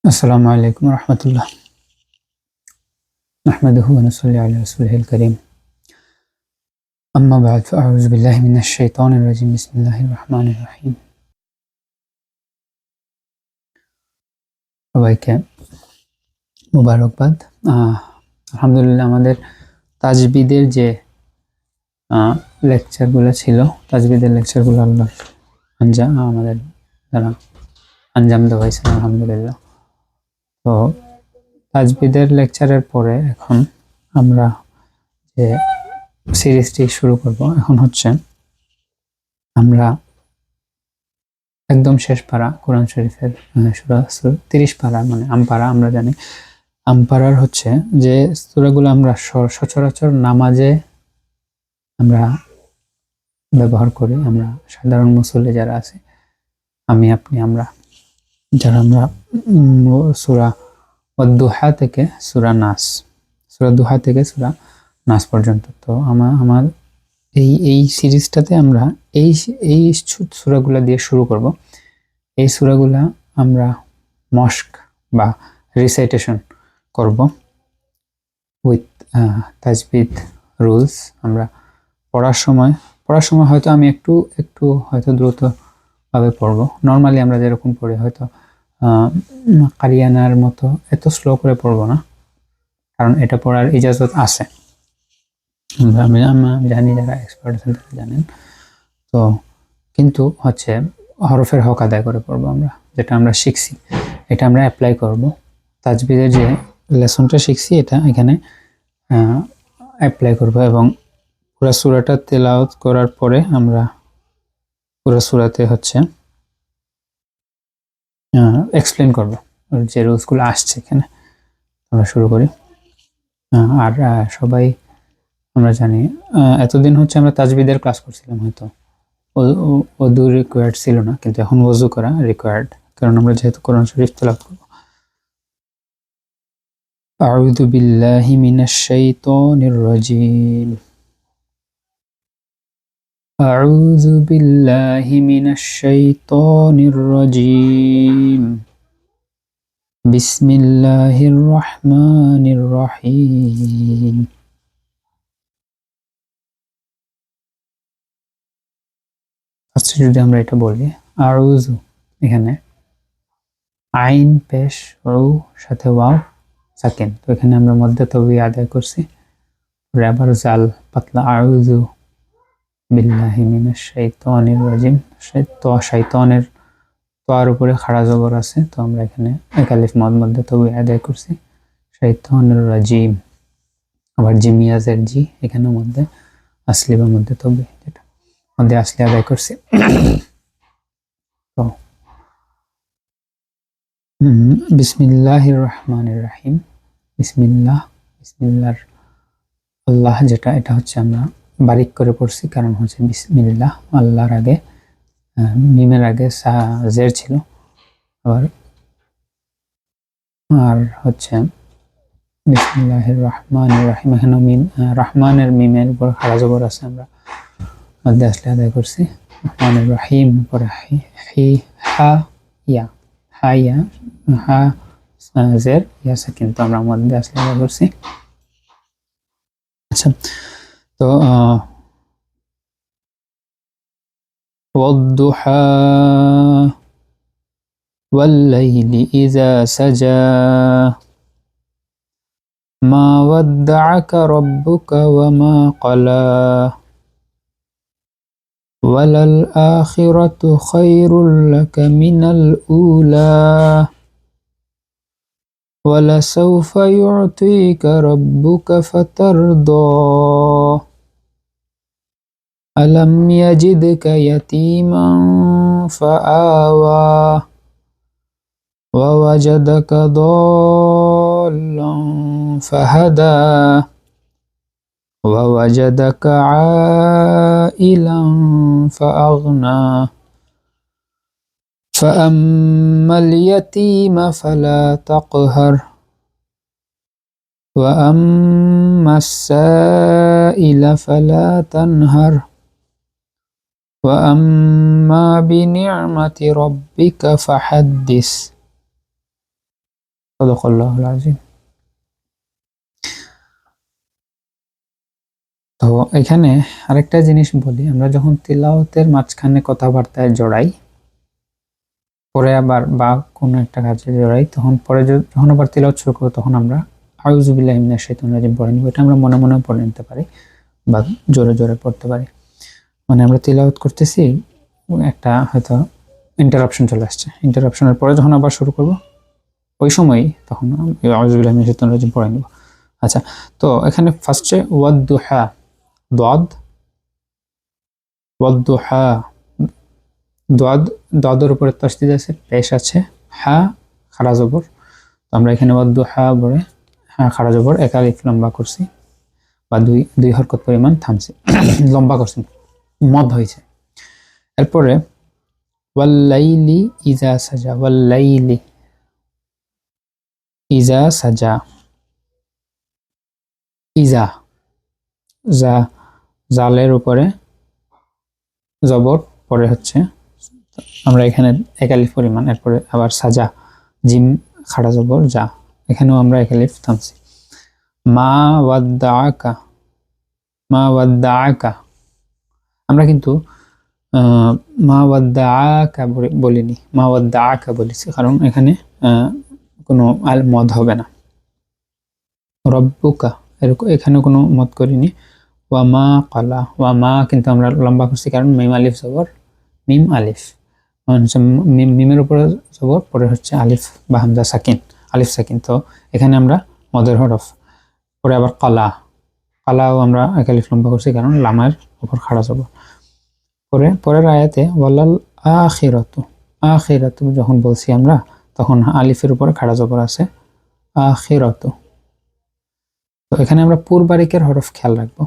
السلام عليكم ورحمة الله. نحمده ونصلي على رسوله الكريم. أما بعد فأعوذ بالله من الشيطان الرجيم. بسم الله الرحمن الرحيم. সবাইকে মুবারকবাদ। আলহামদুলিল্লাহ, আমাদের তাজবিদের যে লেকচারগুলো ছিল, তাজবিদের লেকচারগুলো আল্লাহ আমাদের দ্বারা আঞ্জাম দেওয়া হয়েছে আলহামদুলিল্লাহ। তো তাজবিদের লেকচারের পরে এখন আমরা যে সিরিজটি শুরু করব, এখন হচ্ছে আমরা একদম শেষ পারা কোরআন শরীফের সূরা 30 পারা, মানে আমপারা। আমরা জানি আমপারার হচ্ছে যে সূরাগুলো আমরা সচরাচর নামাজে আমরা ব্যবহার করি। আমরা সাধারণ মুসল্লি যারা আছে, আমি আপনি, আমরা যারা আমরা সূরা দুহা থেকে সূরা নাস, সূরা দুহা থেকে সূরা নাস পর্যন্ত। তো আমার এই সিরিজটাতে আমরা এই সূরাগুলা দিয়ে শুরু করব। এই সূরাগুলা আমরা মস্ক বা রিসাইটেশন করব উইথ তাজবিদ রুলস। আমরা পড়ার সময় হয়তো আমি একটু হয়তো দ্রুতভাবে পড়ব। নর্মালি আমরা যেরকম পড়ি, হয়তো কারিয়ানার মতো এত স্লো করে পড়ব না, কারণ এটা পড়ার ইজাজত আছে। আমি জানি, যারা এক্সপার্ট আছেন তারা জানেন। তো কিন্তু হচ্ছে হরফের হক আদায় করে পড়বো আমরা, যেটা আমরা শিখছি এটা আমরা অ্যাপ্লাই করব। তাজবিদের যে লেসনটা শিখছি এটা এখানে অ্যাপ্লাই করব, এবং পুরা সূরাটা তেলাওয়াত করার পরে আমরা পুরা সূরাতে হচ্ছে এক্সপ্লেন করব যে রুলসগুলো আসছে এখানে। আমরা শুরু করি। আর সবাই আমরা জানি এতদিন হচ্ছে আমরা তাজবিদের ক্লাস করছিলাম, হয়তো ওযু রিকোয়ার্ড ছিল না, কিন্তু এখন ওযু করা রিকোয়ার্ড, কারণ আমরা যেহেতু কোরআন শরীফ তেলাওয়াত করব। আউযু বিল্লাহি মিনাশ শাইতানির রাজীম। আউযু বিল্লাহি মিনাশ শাইতানির রাজীম। বিসমিল্লাহির রহমানির রহিম। আচ্ছা, যদি আমরা এটা বলি আউযু, এখানে আইন পেশ, রু সাথে ওয়াও সাকিন, তো এখানে আমরা মধ্যে তবে আদায় করছি। আবার জাল পাতলা, আউযু বিল্লাহি মিনাশ শাইতানির রাজিম। শয়তানের তোয়ার উপরে খাড়া জবর আছে, তো আমরা এখানে এক আলিফ মদ মধ্যে তবে আদায় করছি। শয়তানির রাজিম। আবার জিমিয়াজের জি, এখানে মধ্যে আসলি বা মধ্যে তবে, যেটা মধ্যে আসলি আদায় করছি। তো বিসমিল্লাহির রহমানির রহিম। বিসমিল্লাহর আল্লাহ, যেটা এটা হচ্ছে আমরা বারিক করে পড়ছি, কারণ হচ্ছে বিসমিল্লাহ আল্লাহর আগে মিমের আগে জের ছিল। আর হচ্ছে বিসমিল্লাহির রহমানির রহিম, এখানে মিম, রহমানের মিমের উপর খাড়া জবর আছে, আমরা মধ্যে আসলে আদায় করছি। রহমানির রহিম পরে হা ইয়া, হা জের ইয়া সাকিন, তো আমরা মধ্যে আসলে আদায় করছি। আচ্ছা, তো ওয়াদ-দুহা ওয়াল-লাইলি ইযা সাজা মা ওয়াদ্দা'আকা রাব্বুকা ওয়া মা ক্বালা ওয়ালাল আখিরাতু খায়রুল লাকা মিনাল উলা ওয়ালাসাউফা ইউ'তিকা রাব্বুকা ফাতারদা আলাম ইয়াজিদকা ইয়াতীমান ফাআওয়া ওয়া ওয়াজাদাকা দাল্লান ফাহাদা ওয়া ওয়াজাদাকা আইলান ফাআগনা ফাআম্মাল ইয়াতীমা ফালা তাকহার ওয়া আম্মাস সাইলা ফালা তানহার ওয়া আম্মা বিনি'মাতি রাব্বিকা ফাহাদ্দিস। সাদাকাল্লাহুল আযীম। তো এখানে আরেকটা জিনিস বলি, আমরা যখন তিলাওয়াতের মাঝখানে কথাবার্তায় জড়াই, পরে আবার বা কোনো একটা কাজে জড়াই, তখন পরে যখন আবার তিলাওয়াত শুরু করব তখন আমরা আউযু বিল্লাহি মিনাশ শাইতানির রাজিম পড়ে নিব। এটা আমরা মনে মনে পড়ে নিতে পারি বা জোরে জোরে পড়তে পারি। মানে আমরা তিলাওয়াত করতেছি, একটা হয়তো ইন্টারাপশন চলে আসছে, ইন্টারাপশনের পরে যখন আবার শুরু করব ওই সময়ই তখন আউযু বিল্লাহি মিনাশ শাইতানির রাজিম পড়ে নিব। আচ্ছা, তো এখানে ফার্স্টে ওয়াদ-দুহা, দাদ, ওয়াদ-দুহা, দাদ, দাদের উপরে তাসদিদ আছে, পেশ আছে, হা খাড়া জবর। তো আমরা এখানে ওয়াদ-দুহা বলে হ্যাঁ খাড়া জবর এক আলিফ লম্বা করছি বা দুই হরকত পরিমাণ থামছি, লম্বা করছি, মদ হয়েছে। এরপরে ওয়াল্লাইলি ইজা সাজা, ওয়াল্লাইলি ইজা সাজা, ইজা, জা, জালের উপরে জবর, পরে হচ্ছে আমরা এখানে এক আলিফ পরিমাণ, এরপরে আবার সাজা, জিম খাড়া জবর যা, এখানেও আমরা এক আলিফ থামছি। মা ওয়াদ্দাআকা, মা ওয়াদ্দাআকা, আমরা কিন্তু মা ওয়াদ্দাআকা বলিনি, মা ওয়াদ্দাআকা বলেছি, কারণ এখানে কোনো আল মদ হবে না। রব্বুকা, এরকম এখানে কোনো মদ করিনি। ওয়া মা কালা, ওয়া মা কিন্তু আমরা লম্বা করছি কারণ মিম আলিফ জবর, মিম আলিফ, মিমের উপরে জবর, পরে হচ্ছে আলিফ বা হামজা সাকিন, আলিফ সাকিন। তো এখানে আমরা মদের হরফ, পরে আবার কালা, কালাও আমরা এক আলিফ লম্বা করছি কারণ লামের উপর খাড়া জবর। পরের আয়াতে ওয়ালাল আখিরাতু, আখিরাতু যখন বলছি আমরা তখন আলিফের উপরে খাড়া জবর আছে, আখিরাতু। তো এখানে আমরা পূর্বারিকের হরফ খেয়াল রাখবো।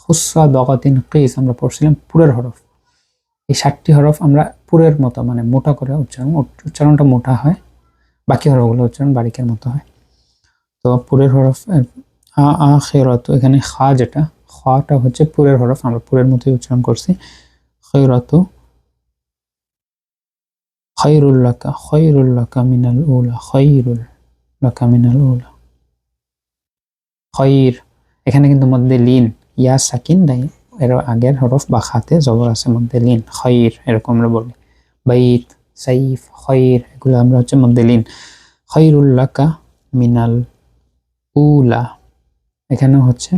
খুসা দগাতিন কিস আমরা পড়ছিলাম পুরের হরফ, এই 7টি হরফ আমরা পুরের মতো মানে মোটা করে উচ্চারণটা মোটা হয়, বাকি হরফগুলো উচ্চারণ বারিকের মতো হয়। তো পুরের হরফ আখিরাতু, এখানে খা যেটা, খাটা হচ্ছে পুরের হরফ, আমরা পুরের মতোই উচ্চারণ করছি। খায়রাতু, খায়রুল লাকা, খায়রুল লাকা মিনাল উলা, খায়রুল লাকা মিনাল উলা, খায়র, এখানে কিন্তু মধ্যে লিন, ইয়া সাকিন নাই, এর আগের হরফ বা খাতে জবর আছে, মধ্যে লিন, খায়র এরকম আমরা বলি। বাইত, সাইফ, খায়র এগুলো আমরা হচ্ছে মধ্যে লিন। খায়রুল লাকা মিনাল উলা, এখানে হচ্ছে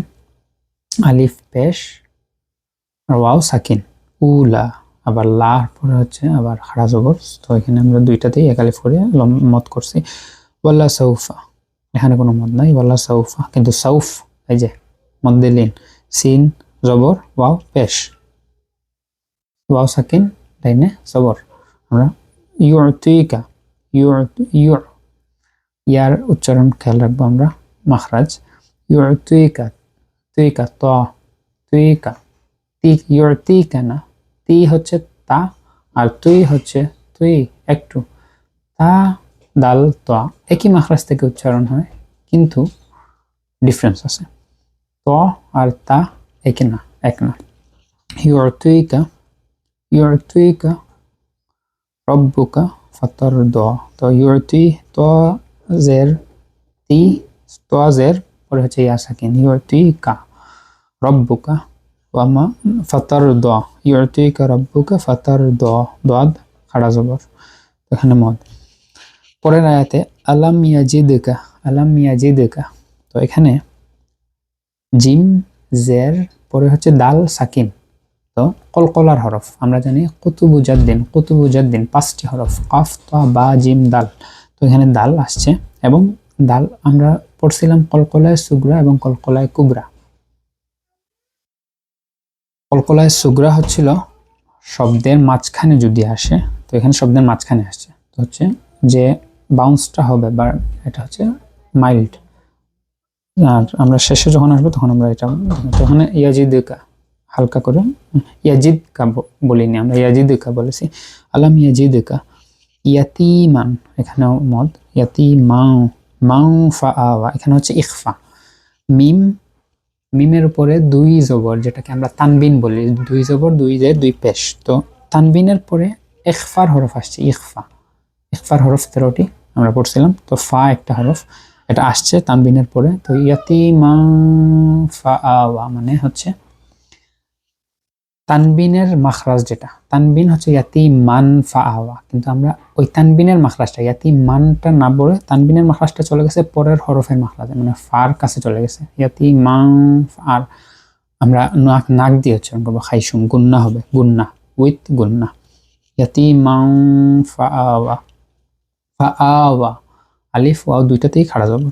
আলিফ পেশ আর ওয়াও সাকিন, উলা, আবার লা পরে হচ্ছে আবার খাড়া জবর। তো এখানে আমরা দুইটাতেই এক আলিফ করে মদ করছি। ওয়াল্লা সাউফা, এখানে কোনো মদ নাই, ওয়াল্লা সাউফা, কিন্তু সাউফ এই যে মধ্যে লিন, সিন জবর, ওয়াও পেশ, ওয়াও সাকিন ডাইনে জবর। আমরা ইউতিকা, ইয়ার উচ্চারণ খেয়াল রাখবো আমরা, মাখরাজ, ইউতিকা, তুইকা, ত, তুইকা, তি, ইউতিকা না, তি হচ্ছে তা আর তুই হচ্ছে তুই, একটু তা দাল ত একই মাখরাজ থেকে উচ্চারণ হয় কিন্তু ডিফারেন্স আছে, ত আর তা এক না। ইউতিকা, ইউতিকা রব্বুকা ফাতারদা, তো ইউতি, তো জের, তি, তো জের, পরে হচ্ছে ইয়া সাকিন, ইউতিকা রব্বুকা ওয়ামা ফাতারদা, ইউতিকা রব্বুকা ফাতারদা, দাদ খাড়া জবর, এখানে মদ। পরের আয়াতে আলাম ইয়াজিদকা, আলাম ইয়াজিদকা, তো এখানে জিম জের, পরে হচ্ছে দাল সাকিন, তো কলকলার হরফ আমরা জানি কুতুবুজাদ্দিন, কুতুবুজাদ্দিন 5টি হরফ, কাফ, তা, বা, জিম, দাল। তো এখানে দাল আসছে এবং দাল আমরা পড়ছিলাম কলকলায় সুগরা এবং কলকলায় কুবরা। কলকলায় সুগরা হচ্ছিল শব্দের মাঝখানে যদি আসে, তো এখানে শব্দের মাঝখানে আসছে, তো হচ্ছে যে বাউন্সটা হবে বা এটা হচ্ছে মাইল্ড, আর আমরা শেষে যখন আসবো তখন আমরা এটা, তখন ইয়াজিদকা হালকা করে, ইয়াজিদকা বলিনি আমরা, ইয়াজিদকা বলেছি। আলাম ইয়াজিদকা ইয়াতিমান, এখানেও মদ, ইয়াতিমাও, মাও ফা আওয়া, এখানে হচ্ছে ইখফা, মিম, মিমের উপরে 2 জবর যেটাকে আমরা তানবিন বলি, 2 জবর 2 জের 2 পেশ, তো তানবিনের পরে ইখফার হরফ আসছে, ইখফা, ইখফার হরফ 13টি, আমরা পড়ছিলাম। তো ফা একটা হরফ, এটা আসছে তানবিনের পরে। তো ইয়াতিমান ফাআওয়া মানে হচ্ছে তানবিনের মাখরাজ, যেটা তানবিন হচ্ছে ইয়াতিমান ফাআওয়া, কিন্তু আমরা ওই তানবিনের মাখরাজটা ইয়াতিমানটা না বলে তানবিনের মাখরাজটা চলে গেছে পরের হরফের মাখরাজে, মানে ফার কাছে চলে গেছে ইয়াতিমান। আর আমরা নাক দিয়ে উচ্চারণ করবো, খাইসুম, গুন্না হবে, গুন্না উইথ গুন্না, ইয়াতিমান ফাআওয়া। ফাআওয়া আলিফ ওয়াও দুইটাতেই খাড়া যাবে।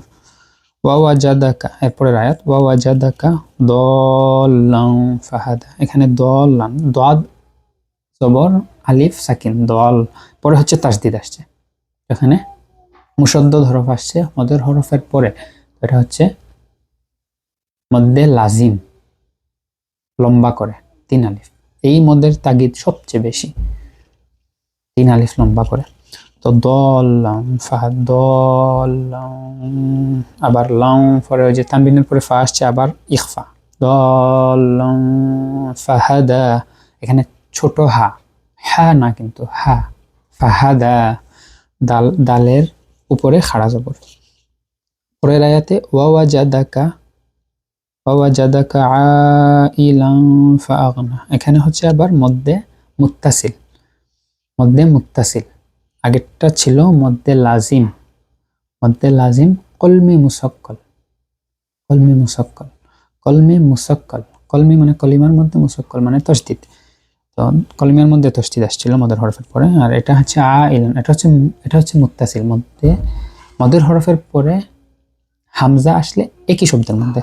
ওয়াওয়াজাদাকা, এরপরের আয়াত ওয়াওয়াজাদাকা দল্লান ফাহাদা। এখানে দল্লান, দাদ জবর আলিফ সাকিন, দল, পরে হচ্ছে তাসদিদ আসছে, এখানে মুশাদ্দাদ হরফ আসছে মদের হরফের পরে। এটা হচ্ছে মধ্যে লাজিম, লম্বা করে 3 আলিফ। এই মদের তাগিদ সবচেয়ে বেশি, 3 আলিফ লম্বা করে। তো দল্লাম ফাহাদ, দল্লাম, আবার লং পরে ওই যে তানবিনের পরে ফা আসছে, আবার ইখফা, দল্লাম ফাহাদা। এখানে ছোট হা, হা না কিন্তু হা, ফাহাদা, দালের উপরে খাড়া জবর। পরের আয়াতে ওয়াওয়াজাদাকা আইলান ফাআগনা। এখানে হচ্ছে আবার মধ্যে মুত্তাসিল, মধ্যে মুত্তাসিল, আগেরটা ছিল মধ্যে লাজিম, মধ্যে লাজিম কলমি মুসাক্কল, কলমি মুসাক্কল, কলমি মুসাক্কল, কলমি মানে কলিমার মধ্যে, মুসাক্কল মানে তাসদিদ। তো কলমের মধ্যে তাসদিদ আসছিল মদের হরফের পরে। আর এটা হচ্ছে আইলান, এটা হচ্ছে মুত্তাসিল, মধ্যে মদের হরফের পরে হামজা আসলে একই শব্দের মধ্যে,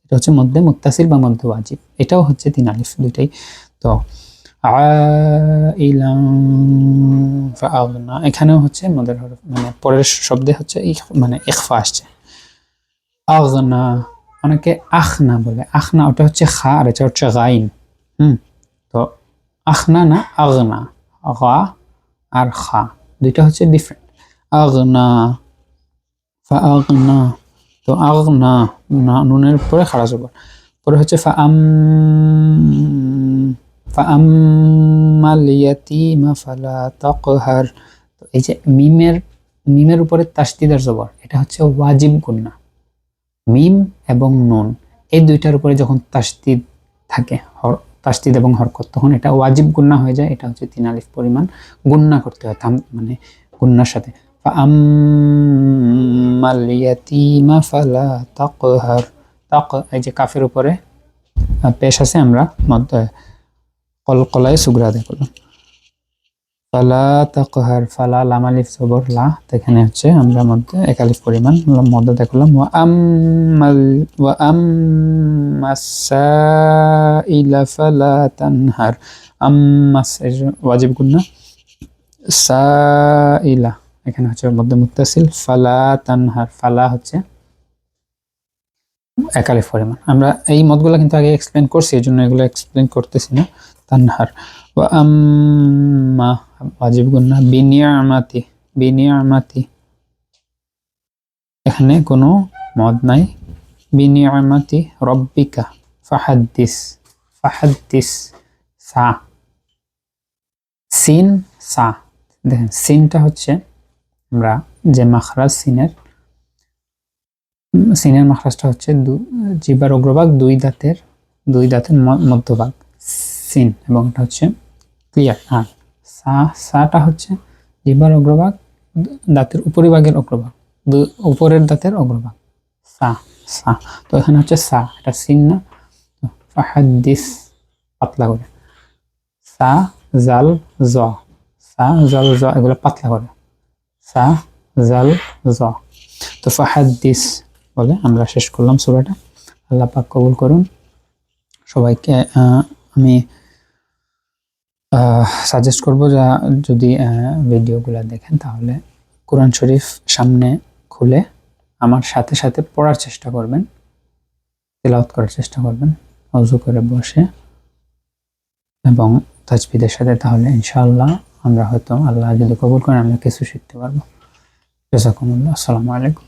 এটা হচ্ছে মধ্যে মুত্তাসিল বা মধ্যে ওয়াজিব। এটাও হচ্ছে 3 আলিফ দুইটাই। তো আইলান ফাআগনা, এখানেও হচ্ছে মদের হরফ, মানে পরের শব্দে হচ্ছে মানে ইখফা আসছে। আগনা, অনেকে আখনা বলে, আখনা ওটা হচ্ছে খা আর এটা হচ্ছে গাইন। তো আখনা না আগনা, গা আর খা দুইটা হচ্ছে ডিফারেন্ট। আগনা ফাআগনা, তো আগনা নুনের পরে খাড়া জবর, পরে হচ্ছে ফাআম্মাল ইয়াতীমা ফালা তাকহার। তো এই যে মিমের উপরে তাসদিদের জবর, এটা হচ্ছে ওয়াজিব গুন্না। মিম এবং নুন এই দুইটার উপরে যখন তাসদিদ থাকে, তাসদিদ এবং হরকত, তখন এটা ওয়াজিব গুন্না হয়ে যায়। এটা হচ্ছে 3 আলিফ পরিমাণ গুন্না করতে হয়, মানে গুন্নার সাথে। ফাআম্মাল ইয়াতীমা ফালা তাকহার, এই যে কাফের উপরে পেশ আছে, আমরা কলকলায় সুগরা আদায় করলাম। ফালা তাকহার, ফালা লাম আলিফ জবর লা, এখানে হচ্ছে আমরা মধ্যে 1 আলিফ পরিমাণ মধ্যে দেখলাম। ওয়া আম্মাস সাইলা ফালা তানহার, আম্মাস ওয়াজিব গুন্না, সাইলা এখানে হচ্ছে মধ্যে মুত্তাসিল, ফালা তানহার, ফালা হচ্ছে 1 আলিফ পরিমাণ। আমরা এই মতগুলো কিন্তু আগে এক্সপ্লেন করছি, এই জন্য এগুলো এক্সপ্লেন করতেছি না। তানহার, ওয়া আম্মা ওয়াজিব গুন্না, বিনিয়ামাতি, বিনিয়ামাতি এখানে কোনো মদ নাই, বিনিয়ামাতি রব্বিকা ফাহাদ্দিস, ফাহাদ্দিস, সা, সিন সা। দেখেন সিনটা হচ্ছে আমরা যে মাখরাজ, সিনের মাখরাজটা হচ্ছে জিহ্বার অগ্রভাগ, দুই দাঁতের মধ্যভাগ সিন, এবং এটা হচ্ছে ক্লিয়ার। আর সাটা হচ্ছে জিহ্বার অগ্রভাগ, দাঁতের উপরিভাগের অগ্রভাগ, উপরের দাঁতের অগ্রভাগ, সা, সা। তো এখানে হচ্ছে সা, এটা সিন না। ফাহাদ্দিস পাতলা করে, সা জাল জ, সা জাল জ এগুলো পাতলা করে, সা জাল জ। তো ফাহাদ্দিস বলে আমরা শেষ করলাম সূরাটা। আল্লাহ পাক কবুল করুন সবাইকে। আমি সাজেস্ট করবো যদি ভিডিওগুলো দেখেন তাহলে কোরআন শরীফ সামনে খুলে আমার সাথে সাথে পড়ার চেষ্টা করবেন, তেলাওয়াত করার চেষ্টা করবেন ওযু করে বসে এবং তাজবিদের সাথে। তাহলে ইনশাআল্লাহ আমরা হয়তো, আল্লাহ যদি কবুল করেন, আমরা কিছু শিখতে পারবো। জাযাকুমুল্লাহ, আসসালামু আলাইকুম।